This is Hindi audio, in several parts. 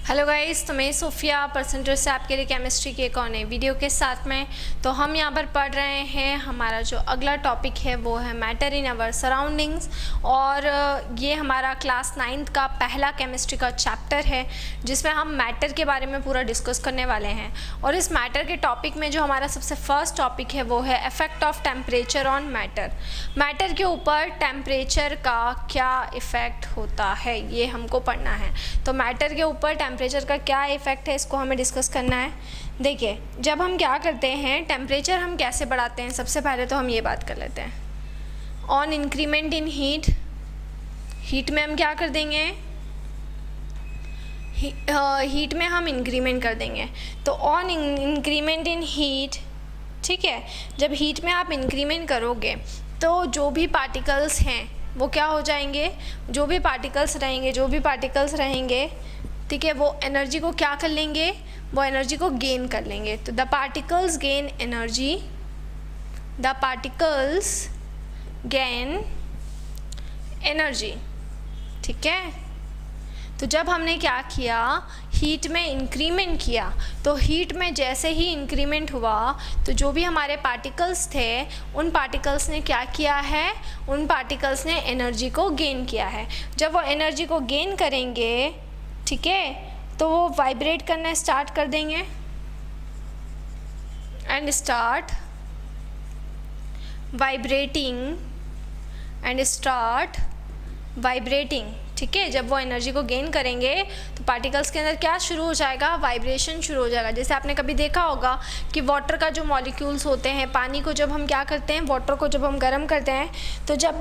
हेलो गाइस, तो मैं सोफिया परसेंटेज से आपके लिए केमिस्ट्री के एक और नई वीडियो के साथ में। तो हम यहाँ पर पढ़ रहे हैं, हमारा जो अगला टॉपिक है वो है मैटर इन आवर सराउंडिंग्स। और ये हमारा क्लास 9th का पहला केमिस्ट्री का चैप्टर है जिसमें हम मैटर के बारे में पूरा डिस्कस करने वाले हैं। और इस मैटर के टॉपिक में जो हमारा सबसे फर्स्ट टॉपिक है वो है effect of temperature on matter. Matter के ऊपर टेम्परेचर का क्या इफ़ेक्ट होता है ये हमको पढ़ना है। तो मैटर के ऊपर टेम्परेचर का क्या इफ़ेक्ट है इसको हमें डिस्कस करना है। देखिए, जब हम क्या करते हैं, टेम्परेचर हम कैसे बढ़ाते हैं, सबसे पहले तो हम ये बात कर लेते हैं। On increment in heat, heat में हम क्या कर देंगे, हीट में हम इंक्रीमेंट कर देंगे। तो ऑन इंक्रीमेंट इन हीट, ठीक है, जब हीट में आप इंक्रीमेंट करोगे तो जो भी पार्टिकल्स हैं वो क्या हो जाएंगे, जो भी पार्टिकल्स रहेंगे, ठीक है, वो एनर्जी को क्या कर लेंगे, वो एनर्जी को गेन कर लेंगे। तो the particles gain energy, the particles gain energy, ठीक है। तो जब हमने क्या किया, हीट में इंक्रीमेंट किया, तो हीट में जैसे ही इंक्रीमेंट हुआ तो जो भी हमारे पार्टिकल्स थे उन पार्टिकल्स ने क्या किया है, उन पार्टिकल्स ने एनर्जी को गेन किया है। जब वो एनर्जी को गेन करेंगे, ठीक है, तो वो वाइब्रेट करना स्टार्ट कर देंगे एंड स्टार्ट वाइब्रेटिंग, ठीक है। जब वो एनर्जी को गेन करेंगे तो पार्टिकल्स के अंदर क्या शुरू हो जाएगा, वाइब्रेशन शुरू हो जाएगा। जैसे आपने कभी देखा होगा कि वाटर का जो मॉलिक्यूल्स होते हैं, पानी को जब हम क्या करते हैं, वाटर को जब हम गर्म करते हैं, तो जब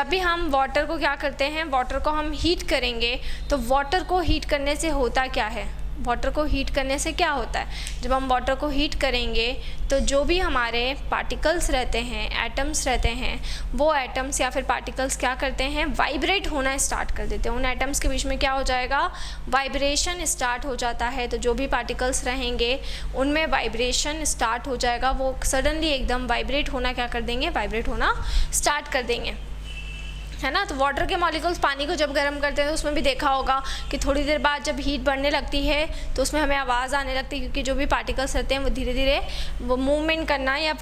भी हम वाटर को क्या करते हैं, वाटर को हम हीट करेंगे, तो वाटर को हीट करने से होता क्या है, वाटर को हीट करने से क्या होता है, जब हम वाटर को हीट करेंगे तो जो भी हमारे पार्टिकल्स रहते हैं, एटम्स रहते हैं, वो एटम्स या फिर पार्टिकल्स क्या करते हैं, वाइब्रेट होना स्टार्ट कर देते हैं। उन एटम्स के बीच में क्या हो जाएगा, वाइब्रेशन स्टार्ट हो जाता है। तो जो भी पार्टिकल्स रहेंगे उनमें वाइब्रेशन स्टार्ट हो जाएगा, वो सडनली एकदम वाइब्रेट होना क्या कर देंगे, वाइब्रेट होना स्टार्ट कर देंगे, है ना। तो वाटर के मॉलिक्यूल्स पानी को जब गर्म करते हैं तो उसमें भी देखा होगा कि थोड़ी देर बाद जब हीट बढ़ने लगती है तो उसमें हमें आवाज़ आने लगती है, क्योंकि जो भी पार्टिकल्स रहते हैं वो धीरे धीरे वो मूवमेंट करना या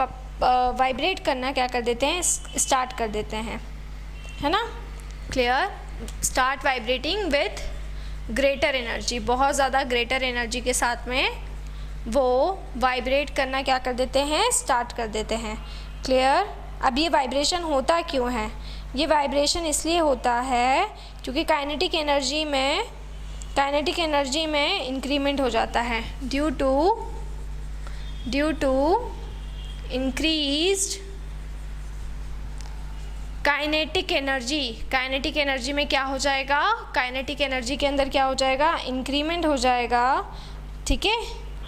वाइब्रेट करना क्या कर देते हैं, स्टार्ट कर देते हैं, है ना। Clear, start vibrating with greater energy, बहुत ज़्यादा ग्रेटर एनर्जी के साथ में वो वाइब्रेट करना क्या कर देते हैं, स्टार्ट कर देते हैं। क्लियर। अब ये वाइब्रेशन होता क्यों है, ये वाइब्रेशन इसलिए होता है क्योंकि काइनेटिक एनर्जी में इंक्रीमेंट हो जाता है due to increased kinetic energy में क्या हो जाएगा, काइनेटिक एनर्जी के अंदर क्या हो जाएगा, इंक्रीमेंट हो जाएगा, ठीक है।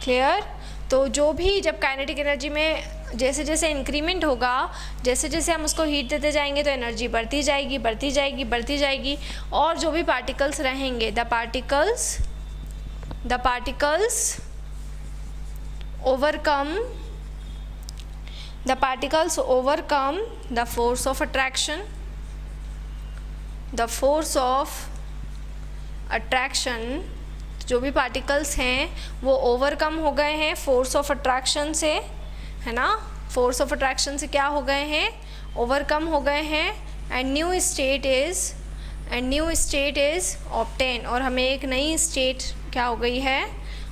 क्लियर। तो जो भी जब काइनेटिक एनर्जी में जैसे जैसे इंक्रीमेंट होगा, जैसे जैसे हम उसको हीट देते जाएंगे तो एनर्जी बढ़ती जाएगी। और जो भी पार्टिकल्स रहेंगे, the particles overcome the force of attraction, जो भी पार्टिकल्स हैं वो ओवरकम हो गए हैं फोर्स ऑफ अट्रैक्शन से, है ना। फोर्स ऑफ अट्रैक्शन से क्या हो गए हैं, ओवरकम हो गए हैं। And new state is obtain, और हमें एक नई स्टेट क्या हो गई है,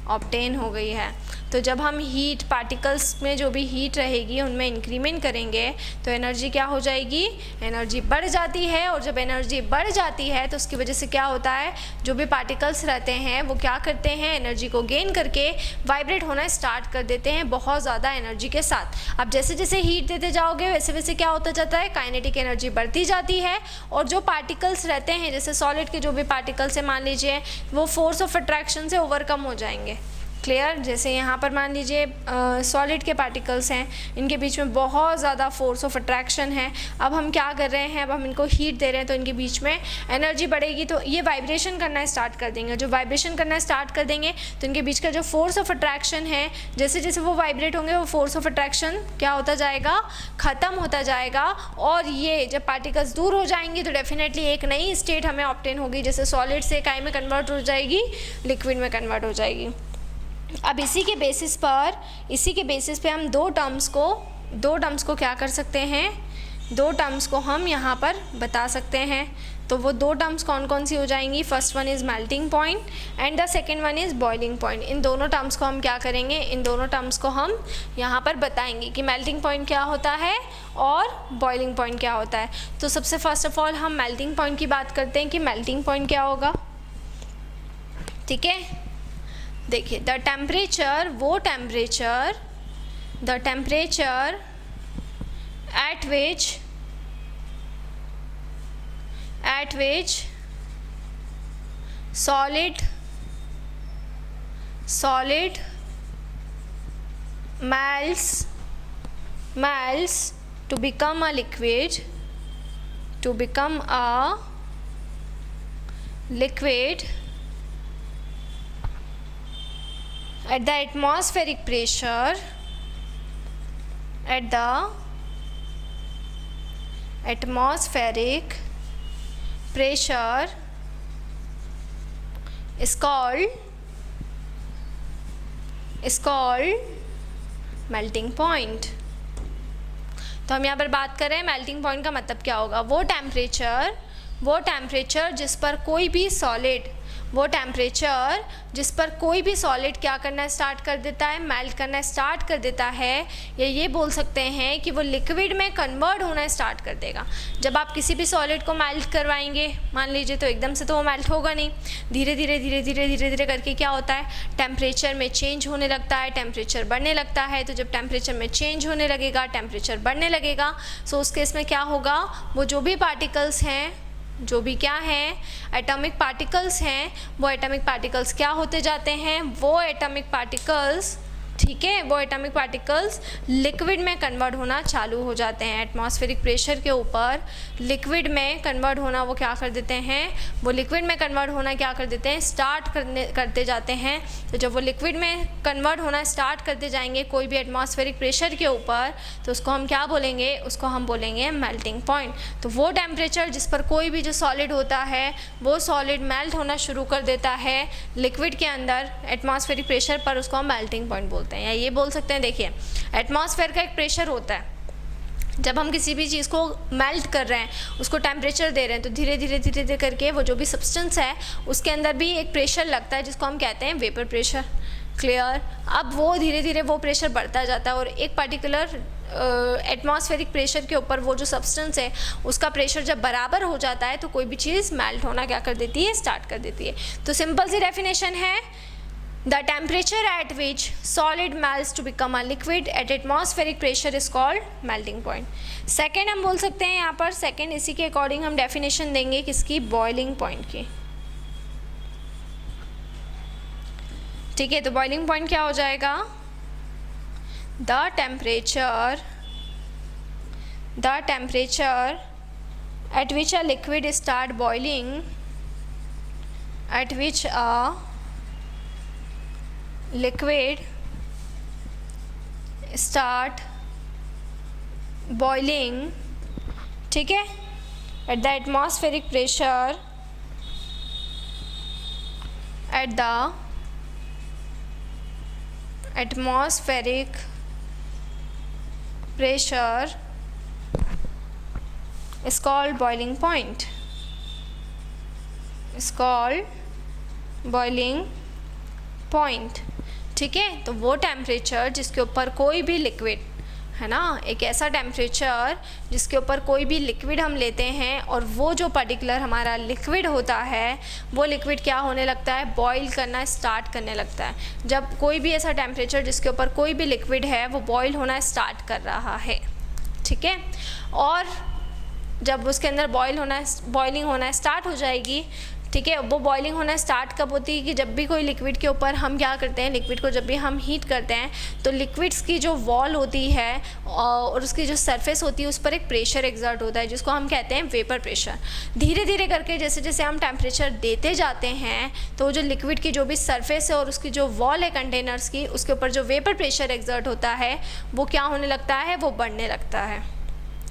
ऑब्टेन हो गई है। तो जब हम हीट, पार्टिकल्स में जो भी हीट रहेगी उनमें इंक्रीमेंट करेंगे तो एनर्जी क्या हो जाएगी, एनर्जी बढ़ जाती है। और जब एनर्जी बढ़ जाती है तो उसकी वजह से क्या होता है, जो भी पार्टिकल्स रहते हैं वो क्या करते हैं, एनर्जी को गेन करके वाइब्रेट होना स्टार्ट कर देते हैं बहुत ज़्यादा एनर्जी के साथ। अब जैसे जैसे हीट देते जाओगे वैसे वैसे क्या होता जाता है, काइनेटिक एनर्जी बढ़ती जाती है। और जो पार्टिकल्स रहते हैं, जैसे सॉलिड के जो भी पार्टिकल्स हैं मान लीजिए, वो फोर्स ऑफ अट्रैक्शन से ओवरकम हो जाएंगे, क्लियर। जैसे यहाँ पर मान लीजिए सॉलिड के पार्टिकल्स हैं, इनके बीच में बहुत ज़्यादा फोर्स ऑफ अट्रैक्शन है। अब हम क्या कर रहे हैं, अब हम इनको हीट दे रहे हैं तो इनके बीच में एनर्जी बढ़ेगी, तो ये वाइब्रेशन करना स्टार्ट कर देंगे। जो वाइब्रेशन करना स्टार्ट कर देंगे तो इनके बीच का जो फोर्स ऑफ अट्रैक्शन है, जैसे जैसे वो वाइब्रेट होंगे वो फोर्स ऑफ अट्रैक्शन क्या होता जाएगा, ख़त्म होता जाएगा। और ये जब पार्टिकल्स दूर हो जाएंगे तो डेफिनेटली एक नई स्टेट हमें ऑब्टेन होगी, जैसे सॉलिड से काय में कन्वर्ट हो जाएगी, लिक्विड में कन्वर्ट हो जाएगी। अब इसी के बेसिस पे हम दो टर्म्स को क्या कर सकते हैं, दो टर्म्स को हम यहाँ पर बता सकते हैं। तो वो दो टर्म्स कौन कौन सी हो जाएंगी, first one is melting point and the second one is boiling point. इन दोनों टर्म्स को हम क्या करेंगे, इन दोनों टर्म्स को हम यहाँ पर बताएंगे कि मेल्टिंग पॉइंट क्या होता है और बॉइलिंग पॉइंट क्या होता है। तो सबसे फर्स्ट ऑफ ऑल हम मेल्टिंग पॉइंट की बात करते हैं कि मेल्टिंग पॉइंट क्या होगा। ठीक है, देखिए the temperature at which solid melts to become a liquid, at the atmospheric pressure, is called melting point। तो हम यहाँ पर बात कर रहे हैं मेल्टिंग पॉइंट का मतलब क्या होगा, वो टेम्परेचर जिस पर कोई भी सॉलिड क्या करना स्टार्ट कर देता है, मेल्ट करना स्टार्ट कर देता है, या ये बोल सकते हैं कि वो लिक्विड में कन्वर्ट होना स्टार्ट कर देगा। जब आप किसी भी सॉलिड को मेल्ट करवाएंगे मान लीजिए, तो एकदम से तो वो मेल्ट होगा नहीं, धीरे धीरे करके क्या होता है, टेम्परेचर में चेंज होने लगता है, टेम्परेचर बढ़ने लगता है। तो जब टेम्परेचर में चेंज होने लगेगा, टेम्परेचर बढ़ने लगेगा, सो उस केस में क्या होगा, वो जो भी पार्टिकल्स हैं, जो भी क्या हैं, एटॉमिक पार्टिकल्स हैं, वो एटॉमिक पार्टिकल्स क्या होते जाते हैं, वो एटॉमिक पार्टिकल्स, ठीक है, वो एटॉमिक पार्टिकल्स लिक्विड में कन्वर्ट होना चालू हो जाते हैं। एटमॉस्फेरिक प्रेशर के ऊपर लिक्विड में कन्वर्ट होना वो क्या कर देते हैं, वो लिक्विड में कन्वर्ट होना क्या कर देते हैं, स्टार्ट करते जाते हैं। तो जब वो लिक्विड में कन्वर्ट होना स्टार्ट करते जाएंगे कोई भी एटमॉस्फेरिक प्रेशर के ऊपर, तो उसको हम क्या बोलेंगे, उसको हम बोलेंगे मेल्टिंग पॉइंट। तो वो टेम्परेचर जिस पर कोई भी जो सॉलिड होता है वो सॉलिड मेल्ट होना शुरू कर देता है लिक्विड के अंदर एटमॉस्फेरिक प्रेशर पर, उसको हम मेल्टिंग पॉइंट बोलते हैं। या ये बोल सकते हैं, देखिए एटमॉस्फेयर का एक प्रेशर होता है, जब हम किसी भी चीज़ को मेल्ट कर रहे हैं, उसको टेम्परेचर दे रहे हैं, तो धीरे धीरे करके वो जो भी सब्सटेंस है उसके अंदर भी एक प्रेशर लगता है जिसको हम कहते हैं वेपर प्रेशर। क्लियर। अब वो धीरे धीरे वो प्रेशर बढ़ता जाता है और एक पर्टिकुलर एटमॉस्फेरिक प्रेशर के ऊपर वो जो सब्सटेंस है उसका प्रेशर जब बराबर हो जाता है तो कोई भी चीज़ मेल्ट होना क्या कर देती है, स्टार्ट कर देती है। तो सिंपल सी डेफिनेशन है, the temperature at which solid melts to become a liquid at atmospheric pressure is called melting point। Second हम बोल सकते हैं यहाँ पर, सेकेंड इसी के अकॉर्डिंग हम डेफिनेशन देंगे किसकी, बॉइलिंग पॉइंट की। ठीक है, तो बॉइलिंग पॉइंट क्या हो जाएगा, the temperature at which a liquid start boiling, at which a liquid start boiling, ठीक है, at the atmospheric pressure, at the atmospheric pressure is called boiling point, is called boiling point। ठीक है, तो वो टेम्परेचर जिसके ऊपर कोई भी लिक्विड है ना, एक ऐसा टेम्परेचर जिसके ऊपर कोई भी लिक्विड हम लेते हैं और वो जो पर्टिकुलर हमारा लिक्विड होता है वो लिक्विड क्या होने लगता है, बॉईल करना स्टार्ट करने लगता है। जब कोई भी ऐसा टेम्परेचर जिसके ऊपर कोई भी लिक्विड है वो बॉईल होना स्टार्ट कर रहा है, ठीक है, और जब उसके अंदर बॉइलिंग होना स्टार्ट हो जाएगी ठीक है। वो बॉइलिंग होना स्टार्ट कब होती है कि जब भी कोई लिक्विड के ऊपर हम क्या करते हैं, लिक्विड को जब भी हम हीट करते हैं तो लिक्विड्स की जो वॉल होती है और उसकी जो सरफेस होती है उस पर एक प्रेशर एग्जर्ट होता है जिसको हम कहते हैं वेपर प्रेशर। धीरे धीरे करके जैसे जैसे हम टेम्परेचर देते जाते हैं तो जो लिक्विड की जो भी सरफेस है और उसकी जो वॉल है कंटेनर्स की, उसके ऊपर जो वेपर प्रेशर एग्जर्ट होता है वो क्या होने लगता है, वो बढ़ने लगता है।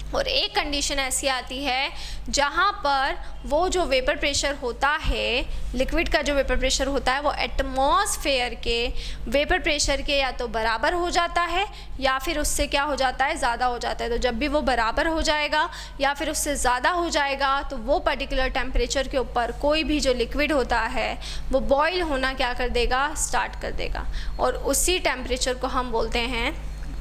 और एक कंडीशन ऐसी आती है जहाँ पर वो जो वेपर प्रेशर होता है, लिक्विड का जो वेपर प्रेशर होता है वो एटमॉस्फेयर के वेपर प्रेशर के या तो बराबर हो जाता है या फिर उससे क्या हो जाता है, ज़्यादा हो जाता है। तो जब भी वो बराबर हो जाएगा या फिर उससे ज़्यादा हो जाएगा तो वो पर्टिकुलर टेम्परेचर के ऊपर कोई भी जो लिक्विड होता है वो बॉयल होना क्या कर देगा, स्टार्ट कर देगा। और उसी टेम्परेचर को हम बोलते हैं,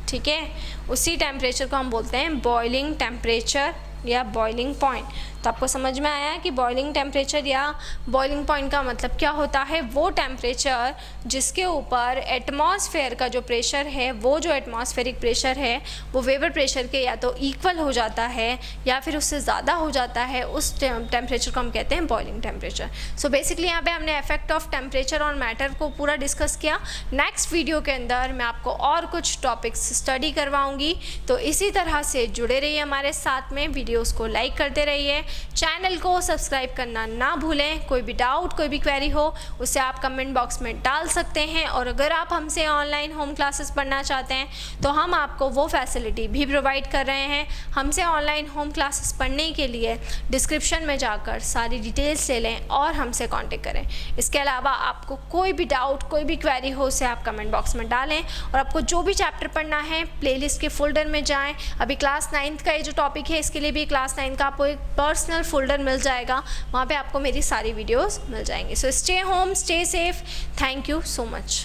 ठीक है, उसी टेम्परेचर को हम बोलते हैं बॉइलिंग टेम्परेचर या बॉइलिंग पॉइंट। तो आपको समझ में आया कि बॉइलिंग टेम्परेचर या बॉइलिंग पॉइंट का मतलब क्या होता है, वो टेम्परेचर जिसके ऊपर एटमॉस्फेयर का जो प्रेशर है, वो जो एटमॉस्फेरिक प्रेशर है वो वेपर प्रेशर के या तो इक्वल हो जाता है या फिर उससे ज़्यादा हो जाता है, उस टेम्परेचर को हम कहते हैं बॉइलिंग टेम्परेचर। सो बेसिकली यहाँ पे हमने effect of temperature on matter को पूरा डिस्कस किया। नेक्स्ट वीडियो के अंदर मैं आपको और कुछ टॉपिक्स स्टडी करवाऊँगी, तो इसी तरह से जुड़े रहिए हमारे साथ में, वीडियोज़ को लाइक करते रहिए, चैनल को सब्सक्राइब करना ना भूलें। कोई भी डाउट, कोई भी क्वेरी हो उसे आप कमेंट बॉक्स में डाल सकते हैं। और अगर आप हमसे ऑनलाइन होम क्लासेस पढ़ना चाहते हैं तो हम आपको वो फैसिलिटी भी प्रोवाइड कर रहे हैं। हमसे ऑनलाइन होम क्लासेस पढ़ने के लिए डिस्क्रिप्शन में जाकर सारी डिटेल्स ले लें और हमसे कांटेक्ट करें। इसके अलावा आपको कोई भी डाउट, कोई भी क्वेरी हो उसे आप कमेंट बॉक्स में डालें। और आपको जो भी चैप्टर पढ़ना है प्लेलिस्ट के फोल्डर में जाएँ। अभी क्लास 9th का ये जो टॉपिक है इसके लिए भी क्लास 9 का आपको एक पर्सनल फोल्डर मिल जाएगा, वहाँ पे आपको मेरी सारी वीडियोस मिल जाएंगी। So stay home, stay safe, thank you so much.